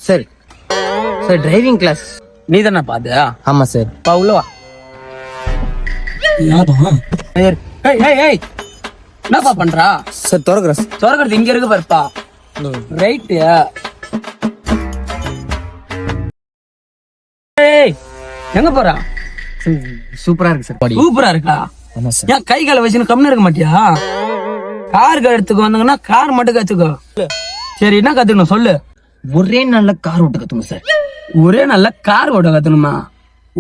Sir sir driving class நீ தானே பாத்தியா? ஆமா சார். பா உள்ள வா. என்னப்பா பண்றா? சார் திறக்கிறேன். திறக்கிறது இங்க இருக்கு பாருப்பா. ரைட். எங்க போறா? சூப்பரா இருக்கு சார். சூப்பரா இருக்கா? ஆமா சார். ஏன் கை கால வச்சுன்னு கம்முன்னு இருக்க மாட்டியா? கார் எடுத்துக்கோ வந்தாங்கன்னா கார் மட்டும் கத்துக்கோ. சரி என்ன கத்துக்கணும் சொல்லு. ஒரே நல்ல கார் ஓட்ட கத்துங்க சார். ஒரே நல்ல கார் ஓட்ட கத்துக்கணுமா?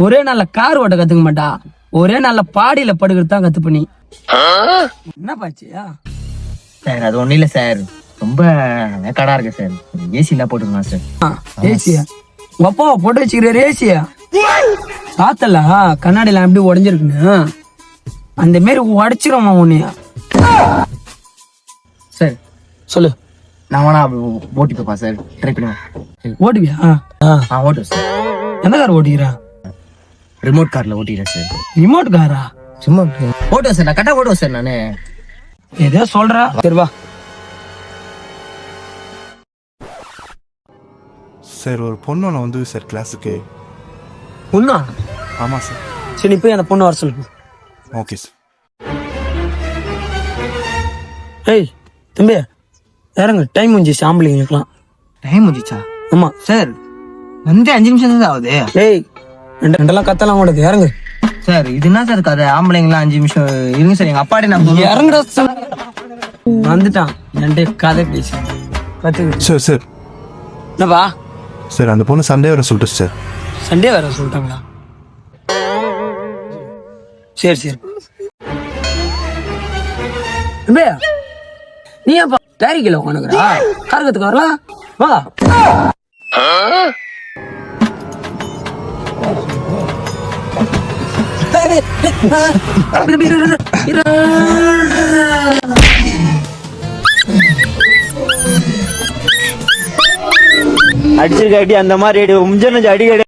ஒரே நல்ல கார் ஓட்ட கத்துக்க மாட்டா, ஒரே நல்ல பாடியில படுக்கிறது தான் கத்து பண்ணி. என்ன பாச்சியா சார்? அது ஒண்ணும் இல்ல சார், ரொம்ப வேக்காடா இருக்கு சார். ஏசி எல்லாம் போட்டுக்கலாம் சார். ஏசியா? உங்க அப்பாவை போட்டு வச்சுக்கிறாரு ஏசியா? பார்த்தல கண்ணாடிலாம் எப்படி உடஞ்சிருக்குன்னு, அந்த மாரி உடைச்சிருமா உன்னைய. சார் சொல்லு. நான் வேணா ஓட்டி பாப்பா சார், ட்ரை பண்ணுவேன். ஓட்டுவியா? ஓட்டுவேன் சார். எந்த கார் ஓட்டிக்கிறா? ரிமோட் கார்ல ஓட்டிக்கிறேன் சார். ரிமோட் காரா? சும்மா ஓட்டுவேன் சார், நான் கரெக்டா ஓட்டுவேன் சார். நானு ஏதோ சொல்றா. சரி வா சார். ஒரு பொண்ணு ஒன்று வந்து சார் கிளாஸுக்கு. பொண்ணா? ஆமாம் சார். சரி போய் அந்த பொண்ணு வர சொல்லு. Okay sir. ஏய் தம்பி இறங்கு, டைம் முடிஞ்சிச்சு ஆம்பளைங்களுக்குலாம். டைம் முடிச்சா? ஆமா சார் வந்து 5 நிமிஷம் தான் ஆகுது. ஏய் ரெண்டெல்லாம் கத்தலாம் கூடாது, இறங்கு. சார் இது என்ன சார் கதை? ஆம்பளைங்களாம் 5 நிமிஷம் இருங்க சார். எங்க அப்பாடி நான் இறங்குற வந்துட்டான் என்கிட்ட கதை பேசி கத்துக்கு. சார் சார் என்னப்பா? சார் அந்த பொண்ணு சண்டே வர சொல்லிட்டு சார். சண்டே வேற சொல்லிட்டாங்களா? சரி சரி. தம்பி நீ ஏப்பா டைரி கீழே உட்காந்துக்கிறா? கார் கத்துக்கு வரலாம் வா. அடிச்சிருக்காட்டி அந்த மாதிரி அடி